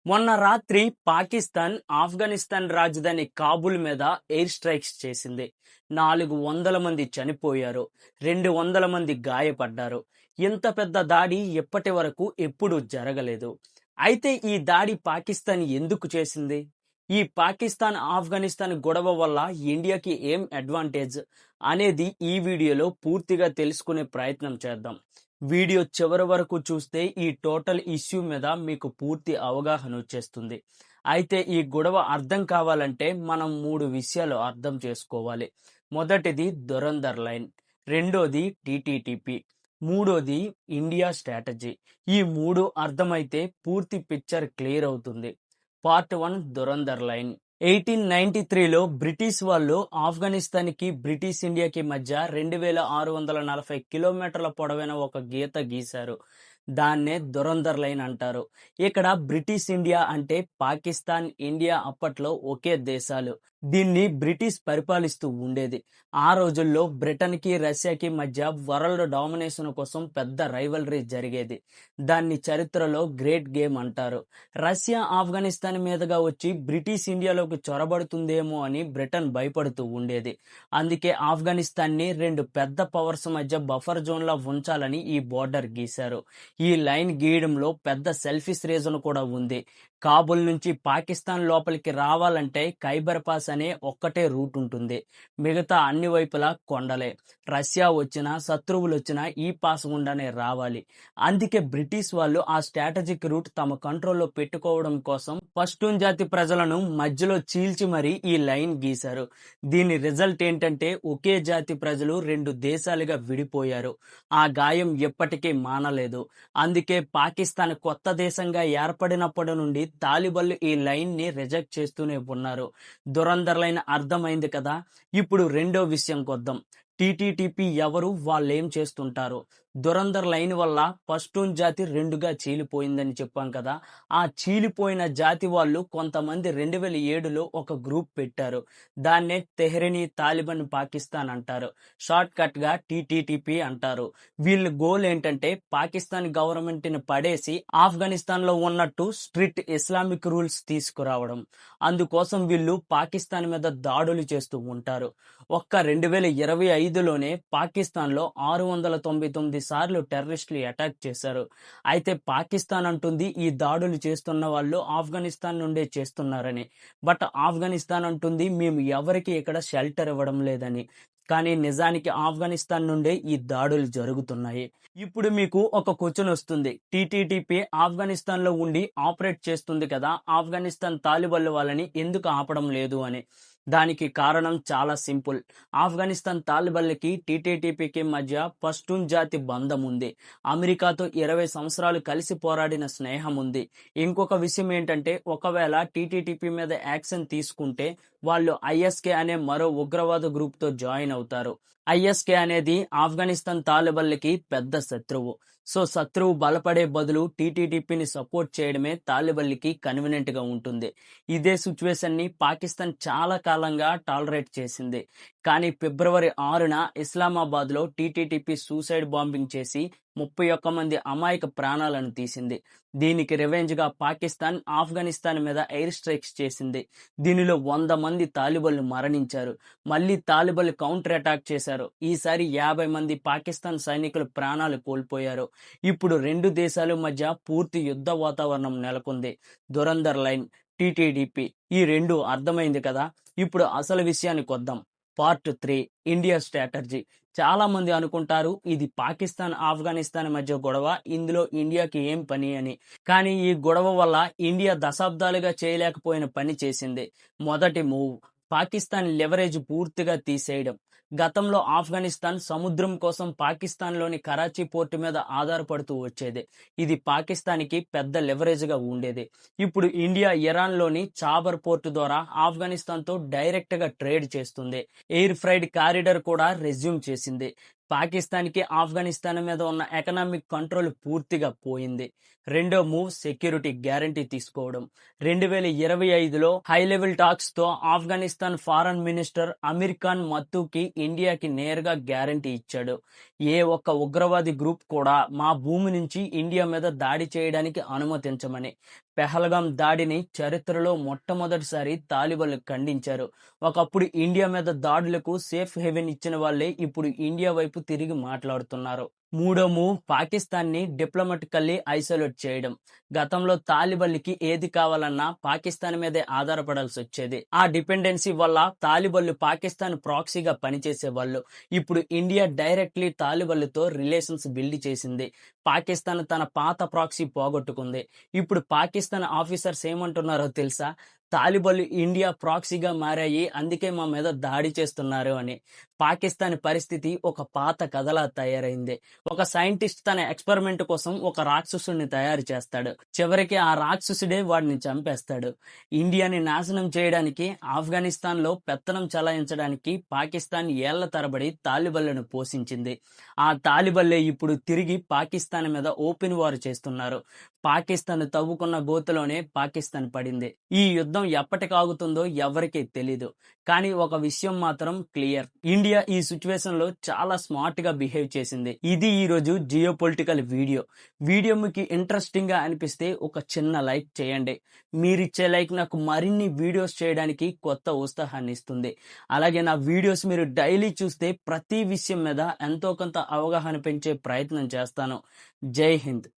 మొన్న రాత్రి పాకిస్తాన్ ఆఫ్ఘనిస్తాన్ రాజధాని కాబూల్ మీద ఎయిర్ స్ట్రైక్స్ చేసింది. 400 మంది చనిపోయారు, 200 మంది గాయపడ్డారు. ఇంత పెద్ద దాడి ఇప్పటి వరకు ఎప్పుడూ జరగలేదు. అయితే ఈ దాడి పాకిస్తాన్ ఎందుకు చేసింది? ఈ పాకిస్తాన్ ఆఫ్ఘనిస్తాన్ గొడవ వల్ల ఇండియాకి ఏం అడ్వాంటేజ్ అనేది ఈ వీడియోలో పూర్తిగా తెలుసుకునే ప్రయత్నం చేద్దాం. వీడియో చివరి వరకు చూస్తే ఈ టోటల్ ఇష్యూ మీద మీకు పూర్తి అవగాహన వచ్చేస్తుంది. అయితే ఈ గొడవ అర్థం కావాలంటే మనం 3 విషయాలు అర్థం చేసుకోవాలి. మొదటిది దురంధర్ లైన్, రెండోది టీటీటీపీ, మూడోది ఇండియా స్ట్రాటజీ. ఈ 3 అర్థమైతే పూర్తి పిక్చర్ క్లియర్ అవుతుంది. Part 1 Dhurandhar line. 1893లో బ్రిటిష్ వాళ్ళు ఆఫ్ఘనిస్తాన్కి బ్రిటిష్ ఇండియాకి మధ్య 2640 కిలోమీటర్ల పొడవైన ఒక గీత గీశారు. దాన్నే దురంధర్ లైన్ అంటారు. ఇక్కడ బ్రిటిష్ ఇండియా అంటే పాకిస్తాన్, ఇండియా అప్పట్లో ఒకే దేశాలు. దీన్ని బ్రిటిష్ పరిపాలిస్తూ ఉండేది. ఆ రోజుల్లో బ్రిటన్కి రష్యాకి మధ్య వరల్డ్ డామినేషన్ కోసం పెద్ద రైవలరీ జరిగేది. దాన్ని చరిత్రలో గ్రేట్ గేమ్ అంటారు. రష్యా ఆఫ్ఘనిస్తాన్ మీదుగా వచ్చి బ్రిటిష్ ఇండియాలోకి చొరబడుతుందేమో అని బ్రిటన్ భయపడుతూ ఉండేది. అందుకే ఆఫ్ఘనిస్తాన్ని 2 పెద్ద పవర్స్ మధ్య బఫర్ జోన్లా ఉంచాలని ఈ బోర్డర్ గీశారు. ఈ లైన్ గీయడంలో పెద్ద సెల్ఫిష్ రీజన్ కూడా ఉంది. కాబూల్ నుంచి పాకిస్తాన్ లోపలికి రావాలంటే ఖైబర్ పాస్ అనే ఒక్కటే రూట్ ఉంటుంది. మిగతా అన్ని వైపులా కొండలే. రష్యా వచ్చినా శత్రువులు వచ్చినా ఈ పాస్ గుండానే రావాలి. అందుకే బ్రిటిష్ వాళ్ళు ఆ స్ట్రాటజిక్ రూట్ తమ కంట్రోల్లో పెట్టుకోవడం కోసం పష్తూన్ జాతి ప్రజలను మధ్యలో చీల్చి మరీ ఈ లైన్ గీశారు. దీని రిజల్ట్ ఏంటంటే ఒకే జాతి ప్రజలు 2 దేశాలుగా విడిపోయారు. ఆ గాయం ఎప్పటికీ మానలేదు. అందుకే పాకిస్తాన్ కొత్త దేశంగా ఏర్పడినప్పటి నుండి తాలిబన్లు ఈ లైన్ ని రిజెక్ట్ చేస్తూనే ఉన్నారు. దురంధర్ లైన్ అర్థమైంది కదా. ఇప్పుడు రెండో విషయం కొద్దాం. టీటీటీపీ ఎవరు, వాళ్ళేం చేస్తుంటారు? దురంధర్ లైన్ వల్ల పష్తూన్ జాతి 2గా చీలిపోయిందని చెప్పాం కదా. ఆ చీలిపోయిన జాతి వాళ్ళు కొంతమంది 2007లో ఒక గ్రూప్ పెట్టారు. దాన్నే తెహ్రీనీ తాలిబాన్ పాకిస్తాన్ అంటారు. షార్ట్ కట్ గా టీటీటీపీ అంటారు. వీళ్ళ గోల్ ఏంటంటే పాకిస్తాన్ గవర్నమెంట్ ని పడేసి ఆఫ్ఘనిస్తాన్ లో ఉన్నట్టు స్ట్రిక్ట్ ఇస్లామిక్ రూల్స్ తీసుకురావడం. అందుకోసం వీళ్ళు పాకిస్తాన్ మీద దాడులు చేస్తూ ఉంటారు. ఒక్క 2025లోనే పాకిస్తాన్ లో 699 సార్లు టెర్రరిస్టులు అటాక్ చేశారు. అయితే పాకిస్తాన్ అంటుంది ఈ దాడులు చేస్తున్న వాళ్ళు ఆఫ్ఘనిస్తాన్ నుండే చేస్తున్నారని. బట్ ఆఫ్ఘనిస్తాన్ అంటుంది మేము ఎవరికి ఇక్కడ షెల్టర్ ఇవ్వడం లేదని. కానీ నిజానికి ఆఫ్ఘనిస్తాన్ నుండే ఈ దాడులు జరుగుతున్నాయి. ఇప్పుడు మీకు ఒక క్వశ్చన్ వస్తుంది. టీటీటీపీ ఆఫ్ఘనిస్తాన్ లో ఉండి ఆపరేట్ చేస్తుంది కదా, ఆఫ్ఘనిస్తాన్ తాలిబన్ల వాళ్ళని ఎందుకు ఆపడం లేదు అని. దానికి కారణం చాలా సింపుల్. ఆఫ్ఘనిస్తాన్ తాలిబన్లకి టీటీటీపీకి మధ్య పష్తూన్ జాతి బంధం ఉంది. అమెరికాతో 20 సంవత్సరాలు కలిసి పోరాడిన స్నేహం ఉంది. ఇంకొక విషయం ఏంటంటే ఒకవేళ టీటీటీపీ మీద యాక్షన్ తీసుకుంటే వాళ్ళు ఐఎస్కే అనే మరో ఉగ్రవాద గ్రూప్ తో జాయిన్ అవుతారు. ఐఎస్కే అనేది ఆఫ్ఘనిస్తాన్ తాలిబన్లకి పెద్ద శత్రువు. సో శత్రువు బలపడే బదులు టీటీటీపీని సపోర్ట్ చేయడమే తాలిబన్లకి కన్వీనియంట్ గా ఉంటుంది. ఇదే సిచ్యువేషన్ ని పాకిస్తాన్ చాలా కాలంగా టాలరేట్ చేసింది. కానీ ఫిబ్రవరి 6న ఇస్లామాబాద్ లో టీటీటీపీ సూసైడ్ బాంబింగ్ చేసి 31 మంది అమాయక ప్రాణాలను తీసింది. దీనికి రివెంజ్ గా పాకిస్తాన్ ఆఫ్ఘనిస్తాన్ మీద ఎయిర్ స్ట్రైక్స్ చేసింది. దీనిలో 100 మంది తాలిబన్లు మరణించారు. మళ్ళీ తాలిబన్లు కౌంటర్ అటాక్ చేశారు. ఈసారి 50 మంది పాకిస్తాన్ సైనికులు ప్రాణాలు కోల్పోయారు. ఇప్పుడు 2 దేశాల మధ్య పూర్తి యుద్ధ వాతావరణం నెలకొంది. దురంధర్ లైన్, టీటీడీపీ ఈ 2 అర్థమైంది కదా. ఇప్పుడు అసలు విషయానికి వద్దాం. Part 3 India strategy. చాలా మంది అనుకుంటారు ఇది పాకిస్తాన్ ఆఫ్ఘనిస్తాన్ మధ్య గొడవ, ఇందులో ఇండియాకి ఏం పని అని. కానీ ఈ గొడవ వల్ల ఇండియా దశాబ్దాలుగా చేయలేకపోయిన పని చేసింది. మొదటి మూవ్ పాకిస్తాన్ లెవరేజ్ పూర్తిగా తీసేయడం. గతంలో ఆఫ్ఘనిస్తాన్ సముద్రం కోసం పాకిస్తాన్లోని కరాచీ పోర్టు మీద ఆధారపడుతూ వచ్చేది. ఇది పాకిస్తాన్కి పెద్ద లెవరేజ్ గా ఉండేది. ఇప్పుడు ఇండియా ఇరాన్లోని చాబర్ పోర్టు ద్వారా ఆఫ్ఘనిస్తాన్తో డైరెక్ట్ గా ట్రేడ్ చేస్తుంది. ఎయిర్ ఫ్రైడ్ కారిడార్ కూడా రెజ్యూమ్ చేసింది. పాకిస్తాన్కి ఆఫ్ఘనిస్తాన్ మీద ఉన్న ఎకనామిక్ కంట్రోల్ పూర్తిగా పోయింది. రెండో మూవ్ సెక్యూరిటీ గ్యారంటీ తీసుకోవడం. 2025లో హై లెవెల్ టాక్స్ తో ఆఫ్ఘనిస్తాన్ ఫారెన్ మినిస్టర్ అమీర్ ఖాన్ మత్తూకి ఇండియాకి నేరుగా గ్యారంటీ ఇచ్చాడు. ఏ ఒక్క ఉగ్రవాది గ్రూప్ కూడా మా భూమి నుంచి ఇండియా మీద దాడి చేయడానికి అనుమతించమని. పెహల్గాం దాడిని చరిత్రలో మొట్టమొదటిసారి తాలిబాన్లు ఖండించారు. ఒకప్పుడు ఇండియా మీద దాడులకు సేఫ్ హెవెన్ ఇచ్చిన వాళ్ళే ఇప్పుడు ఇండియా వైపు తిరిగి మాట్లాడుతున్నారు. మూడో మూవ్ పాకిస్తాన్ని డిప్లొమాటికల్లీ ఐసోలేట్ చేయడం. గతంలో తాలిబన్లకి ఏది కావాలన్నా పాకిస్తాన్ మీదే ఆధారపడాల్సి వచ్చేది. ఆ డిపెండెన్సీ వల్ల తాలిబన్లు పాకిస్తాన్ ప్రాక్సీగా పనిచేసేవాళ్ళు. ఇప్పుడు ఇండియా డైరెక్ట్లీ తాలిబన్లతో రిలేషన్స్ బిల్డ్ చేసింది. పాకిస్తాన్ తన పాత ప్రాక్సీ పోగొట్టుకుంది. ఇప్పుడు పాకిస్తాన్ ఆఫీసర్స్ ఏమంటున్నారో తెలుసా? తాలిబన్లు ఇండియా ప్రాక్సీగా మారాయి, అందుకే మా మీద దాడి చేస్తున్నారు అని. పాకిస్తాన్ పరిస్థితి ఒక పాత కథలా తయారైంది. ఒక సైంటిస్ట్ తన ఎక్స్పెరిమెంట్ కోసం ఒక రాక్షసుడిని తయారు చేస్తాడు. చివరికి ఆ రాక్షసుడే వాడిని చంపేస్తాడు. ఇండియాని నాశనం చేయడానికి, ఆఫ్ఘనిస్తాన్ లో పెత్తనం చలాయించడానికి పాకిస్తాన్ ఏళ్ల తరబడి తాలిబన్లను పోషించింది. ఆ తాలిబన్లే ఇప్పుడు తిరిగి పాకిస్తాన్ మీద ఓపెన్ వార్ చేస్తున్నారు. పాకిస్తాన్ తవ్వుకున్న గోతులోనే పాకిస్తాన్ పడింది. ఈ యుద్ధం ఎప్పటికాగుతుందో ఎవరికీ తెలీదు. కానీ ఒక విషయం మాత్రం క్లియర్, ఇండియా ఈ సిచ్యువేషన్ లో చాలా స్మార్ట్ గా బిహేవ్ చేసింది. ఇది ఈ రోజు జియో పొలిటికల్ వీడియో మీకు ఇంట్రెస్టింగ్ గా అనిపిస్తే ఒక చిన్న లైక్ చేయండి. మీరిచ్చే లైక్ నాకు మరిన్ని వీడియోస్ చేయడానికి కొత్త ఉత్సాహాన్ని ఇస్తుంది. అలాగే నా వీడియోస్ మీరు డైలీ చూస్తే ప్రతి విషయం మీద ఎంతో కొంత అవగాహన పెంచే ప్రయత్నం చేస్తాను. జై హింద్.